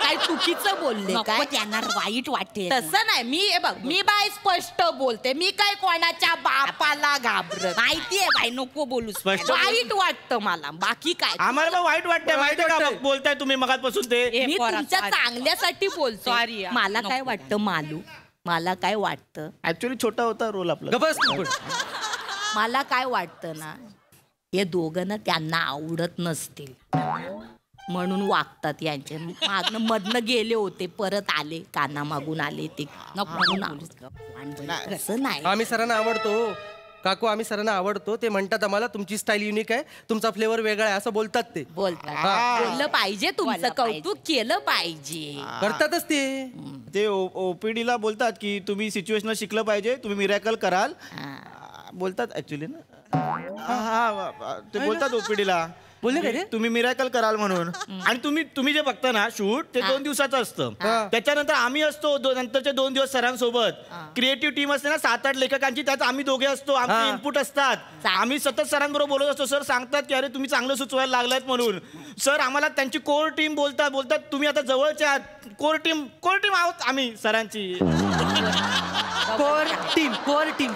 काय चुकीचं बोलले काय? त्यांना वाईट वाटते. तसं नाही, मी बघ, मी बाय स्पष्ट बोलते, मी काय कोणाच्या बापाला घाबरत. माहितीये बाई, नको बोलू. वाईट वाटतं मला, बाकी काय. आम्हाला वाईट वाटतंय बोलताय तुम्ही मगापासून ते. मी तुमच्या चांगल्यासाठी बोलतो. मला काय वाटतं मालू, मला काय वाटतं, ऍक्च्युली छोटा होता रोल आपला. मला काय वाटतं ना, हे दोघं ना त्यांना आवडत नसतील म्हणून वागतात. यांचे मागणं मधनं गेले होते, परत आले, काना मागून आले ते म्हणून. असं नाही. आम्ही सरांना आवडतो काकू, आम्ही सरांना आवडतो. ते म्हणतात आम्हाला तुमची स्टाईल युनिक आहे, तुमचा फ्लेवर वेगळा आहे असं बोलतात. ते बोललं पाहिजे, तुमचं कौतुक केलं पाहिजे. करतातच ते ओपीडीला बोलतात की तुम्ही सिच्युएशनल शिकलं पाहिजे, तुम्ही मिरॅकल कराल बोलतात ऍक्च्युली ना. ते बोलतात ओपीडीला, बोलले काय रे, तुम्ही मिरॅकल कराल म्हणून. आणि तुम्ही जे बघता ना शूट, ते 2 दिवसाचं असतं. त्याच्यानंतर आम्ही असतो नंतरचे 2 दिवस सरांसोबत. क्रिएटिव्ह टीम असते ना 7-8 लेखकांची, त्यात आम्ही दोघे असतो. आमचे इनपुट असतात, आम्ही सतत सरांबरोबर बोलत असतो. सर सांगतात की अरे तुम्ही चांगलं सुचवायला लागलात म्हणून. सर आम्हाला त्यांची कोर टीम बोलतात तुम्ही आता जवळच्या आहात. कोर टीम आहोत आम्ही सरांची. कोर टीम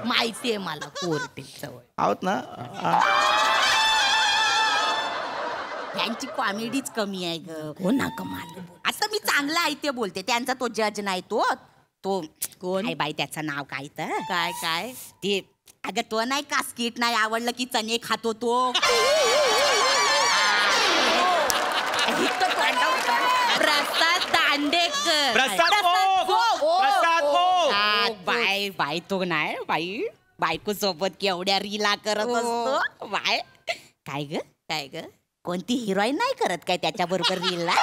माहितीये मला, कोर टीम जवळ आहोत ना. त्यांची कॉमेडीच कमी आहे ग. हो ना, कमाल. असं मी चांगलं आहे ते बोलते, त्यांचा तो जज नाही. तो कोण बाई, त्याचं नाव काय तर काय ते, अगं तो नाही का स्किट नाही आवडलं की चणे खातो तो. इतकं तोंडावर प्रसाद दांडेकर. प्रसाद बाय बाय तो नाही बाई बायको सोबत केवढ्या रीला करत असतो बाय. काय ग कोणती हिरोईन नाही करत काय त्याच्या बरोबर रीलला?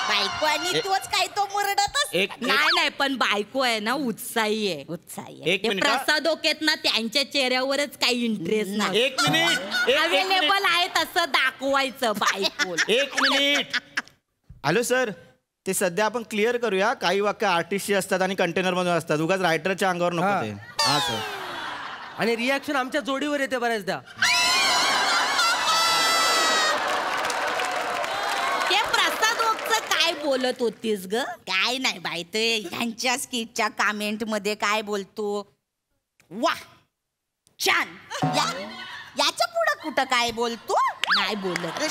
बायको आणि तोच काय तो मुरडतच नाही पण बायको आहे ना उत्साही आहे. प्रसाद ओकेत ना त्यांच्या चेहऱ्यावरच काही इंटरेस्ट नाही. एक मिनिट अवेलेबल आहे तसं दाखवायचं बायको. एक मिनिट. हॅलो सर, ते सध्या आपण क्लिअर करूया. काही वाक्य आर्टिस्टची असतात आणि कंटेनर मधून असतात. उगाच रायटरच्या अंगावर नको ते. हा सर. आणि रिॲक्शन आमच्या जोडीवर येते बऱ्याचदा. ते प्रसाद ओकचं काय बोलत होतीस ग? काय नाही बाई ते ह्यांच्या स्किटच्या कमेंट मध्ये काय बोलतो, वा छान, याच्या पुढं कुठं काय बोलतो? नाही बोलत.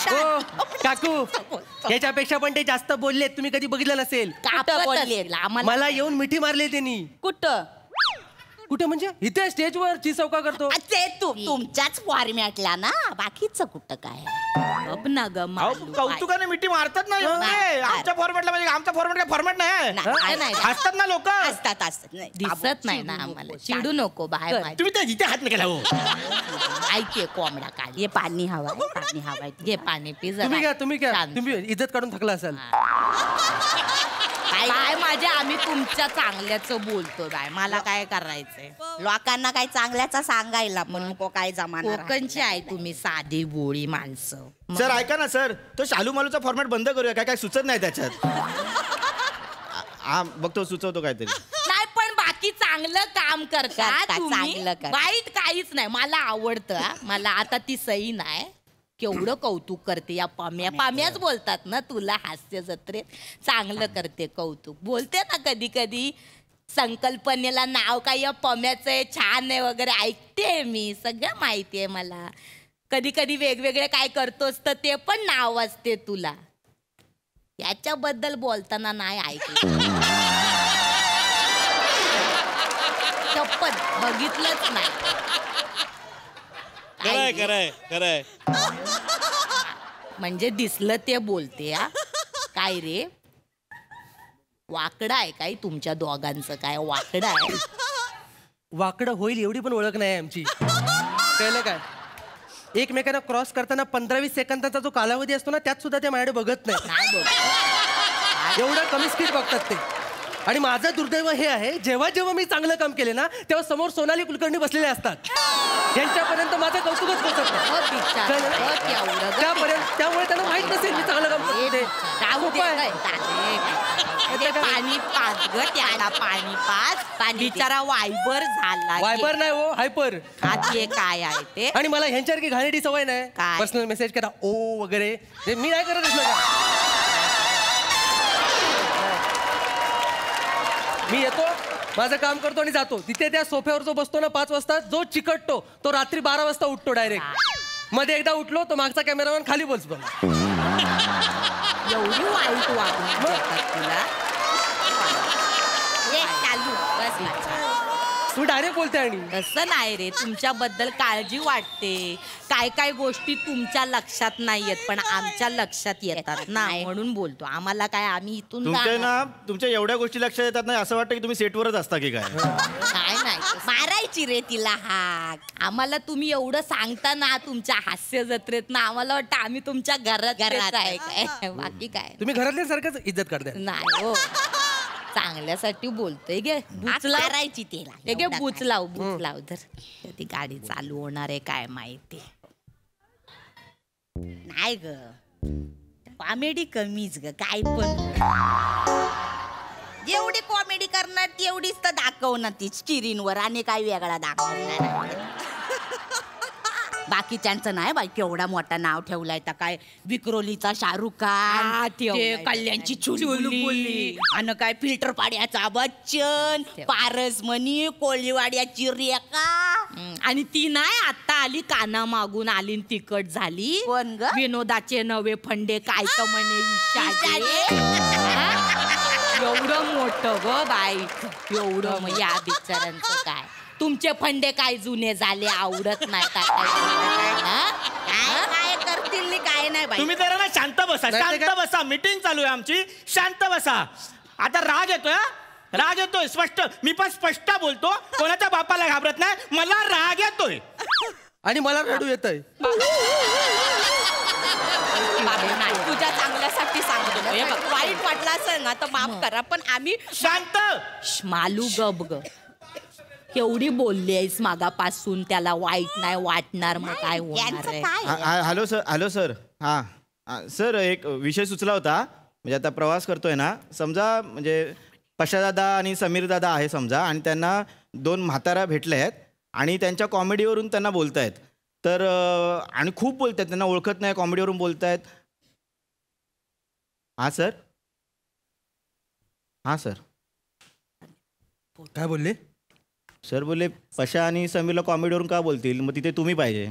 काकू याच्यापेक्षा पण ते जास्त बोलले. तुम्ही कधी बघितलं नसेल. बोलले मला येऊन मिठी मारली त्यांनी. कुठं म्हणजे इथे स्टेजवर चौका करतो. ते तुमच्याच फॉर्मॅटला ना, बाकीचं कुठं काय? कौतुकाने मिठी मारतात ना. आमच्या फॉर्मॅटला म्हणजे आमचा फॉर्मॅट काय फॉर्मॅट नाही. असतात ना लोक. असतात दिसत नाही ना आम्हाला. चिडू नको बाहेर. तुम्ही इथे हात नाही केला. ऐके कोंबडा काढ. ये पाणी हवाय घे पाणी पी. तुम्ही इज्जत काढून थकला असाल. काय माझ्या आम्ही तुमच्या चांगल्याचं बोलतो बाय. मला काय करायचंय? लोकांना काय चांगल्याचं सांगायला पण नको. काय जमाना कोकणची आहे तुम्ही, साधी बोळी माणसं. सर ऐका ना सर, तो शालू मालूचा फॉर्मॅट बंद करूया. काय सुचत नाही त्याच्यात. हा बघतो सुचवतो काहीतरी. नाही पण बाकी चांगलं काम करतात. वाईट काहीच नाही. मला आवडतं. मला आता ती सई नाही. केवढं कौतुक करते या पाम्याच बोलतात ना तुला हास्य जत्रेत. चांगलं करते कौतुक. बोलते ना कधी कधी संकल्पनेला नाव काय या पम्याचं आहे, छान आहे वगैरे. ऐकते मी, सगळं माहिती आहे मला. कधी कधी वेगवेगळे काय करतोस तर ते पण नाव असते तुला. याच्याबद्दल बोलताना नाही ऐकलं. शपथ बघितलंच नाही. खरंय म्हणजे दिसलं ते बोलते. काय रे वाकडं आहे काय तुमच्या दोघांचं? काय वाकडं आहे? वाकडं होईल एवढी पण ओळख नाही आमची. कळलं काय? एकमेकांना क्रॉस करताना 15-20 सेकंदाचा जो कालावधी असतो ना, त्यात सुद्धा ते माझ्याकडे बघत नाही. एवढं कमी स्पीड बघतात ते. आणि माझं दुर्दैव हे आहे, जेव्हा जेव्हा मी चांगलं काम केले ना, तेव्हा समोर सोनाली कुलकर्णी बसलेले असतात. यांच्यापर्यंत माझं कौतुकच पोहोचत नाही. त्यामुळे त्यांना माहित नसेल मी चांगलं काम करते. पाणी पाच ग त्याला. पाणी पाच. बिचारा वायबर झाला. वायबर नाही हो, हायपर. काय आहे ते? आणि मला ह्यांच्यासारखी घाणेरडी सवय नाही. पर्सनल मेसेज करा ओ वगैरे मी नाही करत असलं का. मी येतो, माझं काम करतो आणि जातो. तिथे त्या सोफ्यावर जो बसतो ना 5 वाजता, जो चिकटतो तो रात्री 12 वाजता उठतो डायरेक्ट. मध्ये एकदा उठलो तो मागचा कॅमेरामॅन खाली बसतो. एवढी वाईट वागणूक तुला? तू डायरेक्ट बोलते. आणि तसं नाही रे, तुमच्याबद्दल काळजी वाटते. काय काय गोष्टी तुमच्या लक्षात नाही येत पण आमच्या लक्षात येतात ना, म्हणून बोलतो. आम्हाला काय, आम्ही इथून तुमच्या एवढ्या गोष्टी लक्षात येतात नाही असं वाटतं की तुम्ही सेटवरच असता की काय? काय नाही मारायची रे तिला हाक. आम्हाला तुम्ही एवढं सांगता ना तुमच्या हास्य जत्रेत ना, आम्हाला वाटतं आम्ही तुमच्या घरात आहे काय. बाकी काय, तुम्ही घरातल्यासारखंच इज्जत करताय. नाही हो, चांगल्यासाठी बोलतोय. घे बुचलावायची तिला. घे बुचलाव धर. ती गाडी चालू होणार आहे काय माहिती नाही ग. कॉमेडी कमीच ग. काय पण जेवढी कॉमेडी करणार तेवढीच तर दाखवणार ती स्क्रीनवर. आणि काय वेगळा दाखवणार. बाकीच्यांचं नाही बाई. केवढा मोठा नाव ठेवलाय तर काय. विक्रोलीचा शाहरुख खान, कल्याणची चुलबुली, आणि काय फिल्टर पाड्याचा बच्चन, पारस मनी, कोळीवाड्याची रेखा. आणि ती नाही आता आली काना मागून आली तिकट झाली. कोण ग? विनोदाचे नवे फंडे काय तर म्हणे. एवढं मोठं ग बाई. एवढं मग या बिचारांचं काय. तुमचे फंडे काय जुने झाले, आवडत नाही. काय करतील काय नाही तुम्ही जरा ना शांत बसा, शांत बसा. मीटिंग चालू आहे आमची, शांत बसा. आता राग येतोय, राग येतोय स्पष्ट. मी पण स्पष्ट बोलतो, कोणाच्या बापाला घाबरत नाही. मला राग येतोय आणि मला रडू येतंय. तुझ्या चांगल्यासाठी सांगतो. वाईट वाटलं असेल ना तर माफ करा, पण आम्ही शांत. मालू गप ग. केवढी बोलली आहेस मागापासून, त्याला वाईट नाही वाटणार, मग काय होणार आहे. Hello sir. हां सर, एक विषय सुचला होता. म्हणजे आता प्रवास करतोय ना, समजा म्हणजे पशादादा आणि समीर दादा आहे समजा, आणि त्यांना 2 म्हातारा भेटले आहेत आणि त्यांच्या कॉमेडीवरून त्यांना बोलतायत. तर आणि खूप बोलतात, त्यांना ओळखत नाही, कॉमेडीवरून बोलतायत. हां सर. काय बोलले सर? बोलले पशा आणि समीरला कॉमेडीवरून का बोलतील, मग तिथे तुम्ही पाहिजे.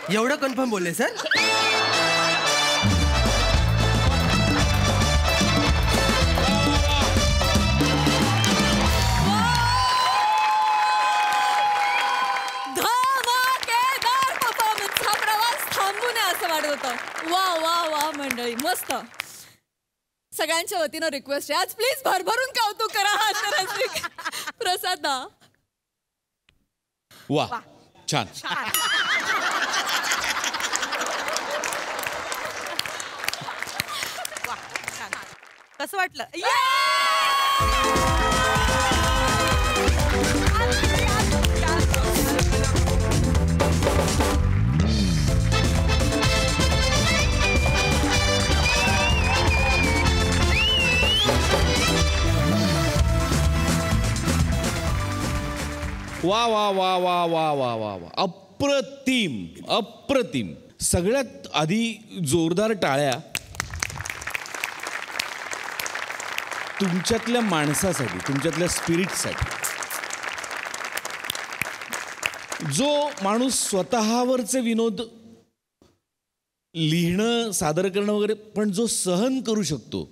एवढं कन्फर्म बोलले सर? धमाकेदार परफॉर्मन्स. हा प्रवास थांबू नये असं वाटत होतं. वा वा वा मंडळी, मस्त. सगळ्यांच्या वतीनं रिक्वेस्ट आहे, आज प्लीज भरभरून कौतुक करा. प्रसाद ना. वा छान. कसं वाटलं? वा वा वा वा वा वा वा वा, अप्रतिम अप्रतिम. सगळ्यात आधी जोरदार टाळ्या तुमच्यातल्या माणसासाठी, तुमच्यातल्या स्पिरिटसाठी. जो माणूस स्वतःवरचे विनोद लिहिणं, सादर करणं वगैरे पण जो सहन करू शकतो,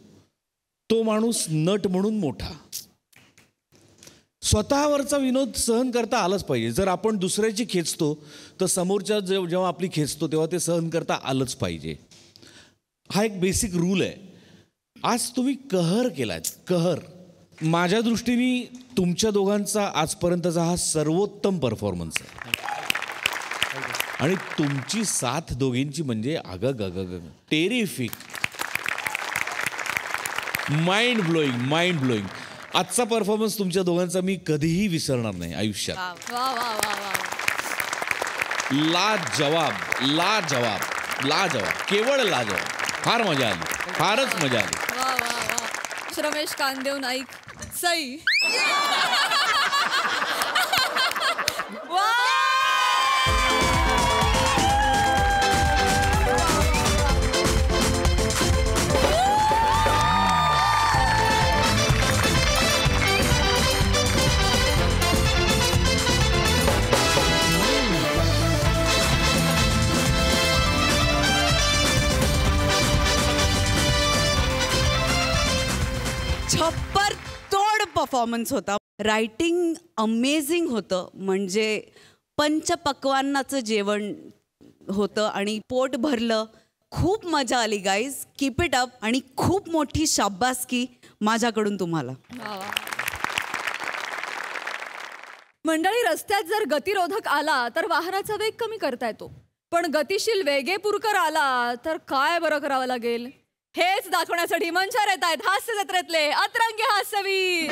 तो माणूस नट म्हणून मोठा. स्वतःवरचा विनोद सहन करता आलाच पाहिजे. जर आपण दुसऱ्याची खेचतो तर समोरच्या जेव्हा आपली खेचतो तेव्हा ते सहन करता आलंच पाहिजे. हा एक बेसिक रूल आहे. आज तुम्ही कहर केलात, कहर. माझ्या दृष्टीने तुमच्या दोघांचा आजपर्यंतचा हा सर्वोत्तम परफॉर्मन्स आहे. आणि तुमची साथ दोघींची म्हणजे अगग टेरिफिक, माइंड ब्लोईंग. आजचा परफॉर्मन्स तुमच्या दोघांचा मी कधीही विसरणार नाही आयुष्यात. वा वा वा वा. लाजवाब, केवळ लाजवाब. फार मजा आली, फारच मजा आली. वा वा वा. रमेश कांदेव नाईक सई. छप्पर तोड परफॉर्मन्स होता. रायटिंग अमेझिंग होतं. म्हणजे पंचपक्वान्नाचं जेवण होतं आणि पोट भरलं. खूप मजा आली गाईज. Keep it up. आणि खूप मोठी शाबासकी माझ्याकडून तुम्हाला. मंडळी, रस्त्यात जर गतिरोधक आला तर वाहनाचा वेग कमी करता येतो, पण गतिशील वेगेपुरकर आला तर काय बरं करावं लागेल हेच दाखवण्यासाठी मंचावर येत आहेत हास्य जत्रेतले अतरंगी हास्यवीर.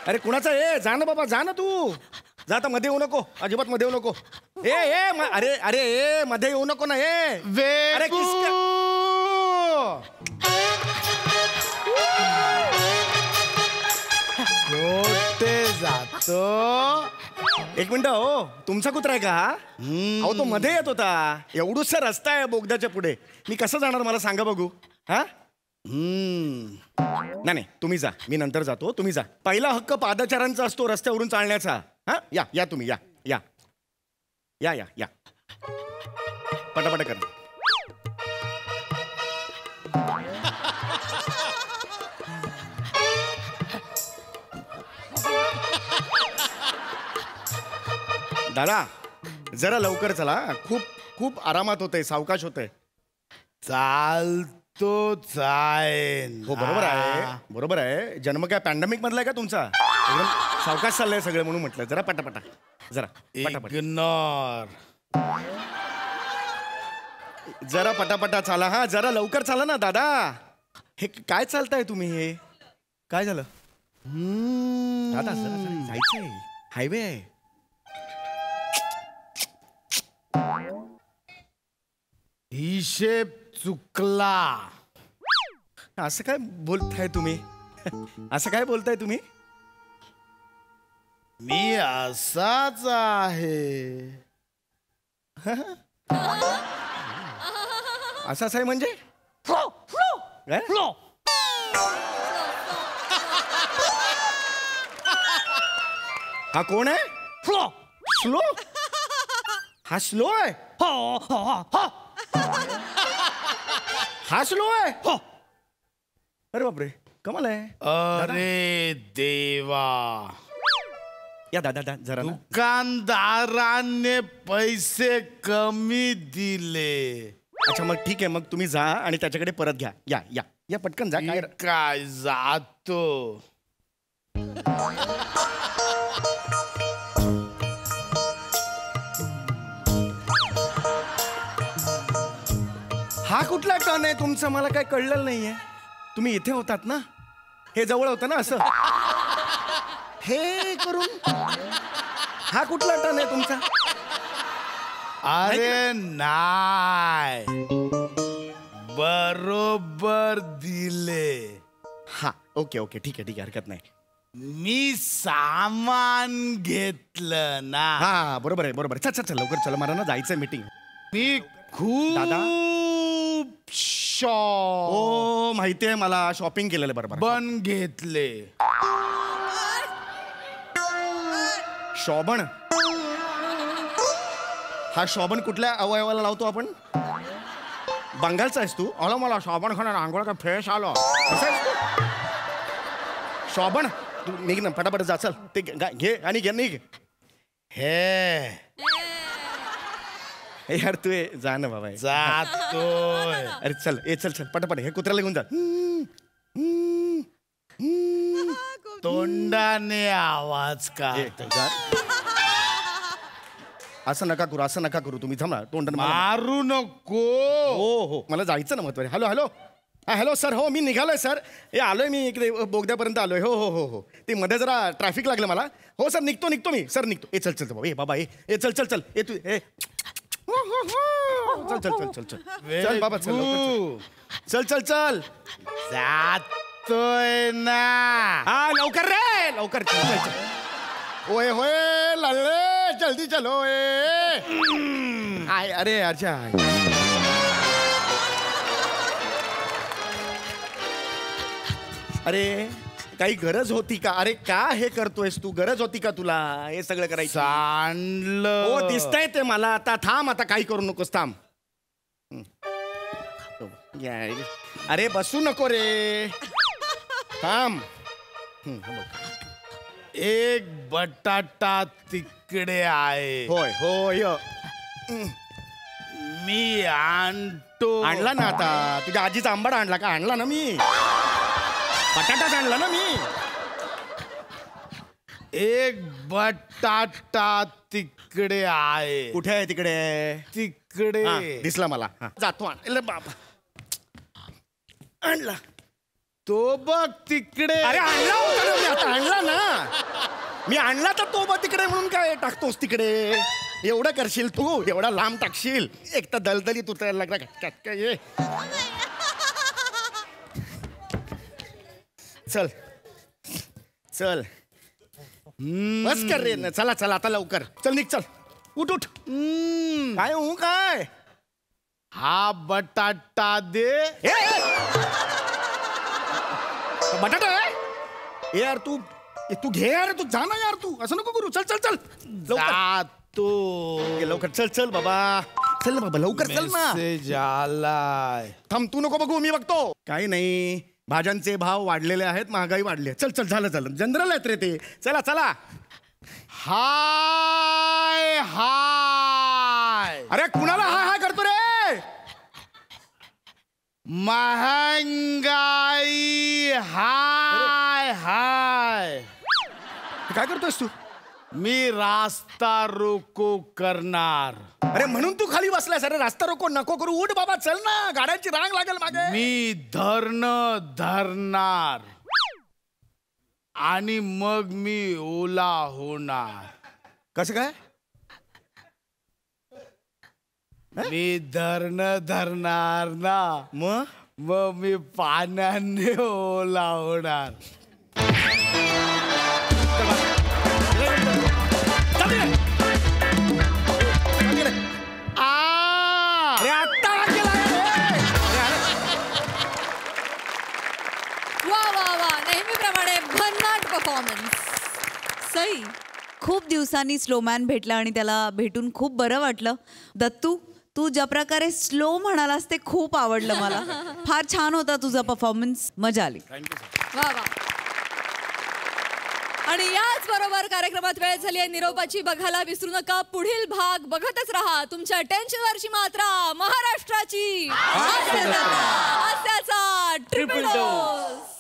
अरे कुणाचा जा ना बाबा, जा ना तू. जा आता, मध्ये येऊ नको, अजिबात मध्ये येऊ नको. अरे अरे मध्ये येऊ नको ना. अरे जातो. एक मिनिट हो, तुमचा कुत्रा आहे का? अहो तो मध्ये येत होता. एवढूसा रस्ता आहे बोगद्याच्या पुढे, मी कसं जाणार मला सांगा बघू. हा नाही तुम्ही जा, मी नंतर जातो, तुम्ही जा. पहिला हक्क पादचाऱ्यांचा असतो रस्त्यावरून चालण्याचा. हा या या तुम्ही या या या या या पटापट करा. दादा जरा लवकर चला, खूप खूप आरामात होतंय, सावकाश होतंय. चालतोच आहे. हो बरोबर आहे, बरोबर आहे. जन्म काय पॅन्डेमिक मधला आहे का तुमचा? एकदम सावकाश चाललंय सगळं, म्हणून म्हटलं जरा पटापटा, जरा पटापट. इग्नोर. जरा पटापटा चाला. हा जरा लवकर चाला ना दादा. हे काय चालताय तुम्ही? हे काय झालं दादा? जरा जायचंय, हायवे आहे. हिशेब चुकला. असं काय बोलताय तुम्ही? असं काय बोलताय तुम्ही? मी असाच आहे. असं आहे म्हणजे? हा कोण आहे? फ्लो. स्लो? हा स्लो आहे? हा स्लो आहे? हो. अरे बापरे, कमाल आहे. अरे देवा, या दादा जरा. दुकानदाराने पैसे कमी दिले. अच्छा मग ठीक आहे, मग तुम्ही जा आणि त्याच्याकडे परत घ्या. या या या पटकन जा. काय जातो. हा कुठला टर्न आहे तुमचा? मला काय कळलेलं नाहीये. तुम्ही इथे होतात ना? हे जवळ होतं ना असं? हे करून हा कुठला टर्न आहे तुमचा? अरे नाही, बरोबर दिले. हा ओके ओके ठीक आहे हरकत नाही. मी सामान घेतलं ना. हा बरोबर आहे बरोबर. चल चल चल लवकर चल, मला ना जायचंय मीटिंग. मी खूप दादा शॉप. हो माहितीये मला, शॉपिंग केलेलं. बरोबर. पण घेतले. शोभन? हा शोभन कुठल्या अवयवाला लावतो आपण? बंगालचा आहेस तू? अलो मला शोभन खाणार आंघोळ का फ्रेश आलो. शोभन तू निघ ना फटाफट, जा चल. ते घे आणि घे निघ. हे यार तू जा ना बाबा. जातोय. अरे चल चल चल पटापट. हे कुत्र्याला घेऊन जा. तोंडाने आवाज का? असं नका करू, असं नका करू. तुम्ही थांबा. तोंड मारू नको. हो हो मला जायचं ना महत्वाचं. Hello hello hello sir. हो मी निघालोय सर. हे आलोय मी इकडे बोगद्यापर्यंत आलोय. हो हो हो हो ते मध्ये जरा ट्रॅफिक लागलं मला. हो सर निघतो मी सर निघतो. ए चल चल बाबा. ए बाबा ए चल चल चल. ए तू ए चल चल चल चल चल चल बाबा चल चल चल चल. जातोय ना. हा लवकर रे लवकर. चल चल चल. ओए होय लल्ले जल्दी चलो. आय अरे अच्छा. अरे काही गरज होती का? अरे का हे करतोयस तू? गरज होती का तुला हे सगळं करायचं? सांडलं. हो दिसतंय ते मला. आता थांब, आता काही करू नकोस, थांब. अरे बसू नको रे, थांब. एक बटाटा तिकडे आहे. होय होय मी आणतो. आणला ना आता. तुझ्या आजीचा आंबाडा आणला का? आणला ना मी. बटाटाच आणला ना मी. एक बटाटा तिकडे आहे. कुठे आहे तिकडे? तिकडे दिसला मला. जातो आण बाबा. आणला तो बघ तिकडे. अरे आणला होता ना मी, आता आणला ना. मी आणला तर तो मग तिकडे म्हणून काय टाकतोस तिकडे? एवढं करशील तू? एवढा लांब टाकशील? एक तर दलदली तुटायला लागला काय ये. चल चल बस कर रे. चला चला आता लवकर चल निघ. चल उठ उठ. काय हो काय? हा बटाटा दे. बटाटा आहे? यार तू घे यार. तू जा ना यार. तू असं नको करू. चल चल चल लवकर. लवकर चल चल बाबा. चल ना बाबा लवकर चल ना. मेसेज आलाय. थांब तू नको बघू मी बघतो. काही नाही भाज्यांचे भाव वाढलेले आहेत. महागाई वाढली आहे. चल चल झालं झालं. जनरल आहेत रे ते. चला चला. हाय हाय. अरे कुणाला हाय हाय करतो रे? महंगाई हाय हाय. काय करतोयस तू? मी रास्ता रोको करणार. अरे म्हणून तू खाली बसलायस. अरे रास्ता रोको नको करू. उठ बाबा चल ना. गाड्यांची रांग लागेल मागे. मी धरणार आणि मग मी ओला होणार. कसं काय? मी धरणार ना. मग मी पाण्याने ओला होणार. वा वा वा. नेहमीप्रमाणे भन्नाट परफॉर्मन्स. सई. खूप दिवसांनी स्लोमॅन भेटला आणि त्याला भेटून खूप बरं वाटलं. दत्तू तू ज्या प्रकारे स्लो म्हणालास ते खूप आवडलं मला. फार छान होता तुझा परफॉर्मन्स. मजा आली. वा वा. आणि याच बरोबर कार्यक्रमात वेळ झाली आहे निरोपाची. बघायला विसरू नका पुढील भाग. बघतच राहा तुमच्या टेन्शनवरची मात्रा महाराष्ट्राची हास्याचा ट्रिपल डोस.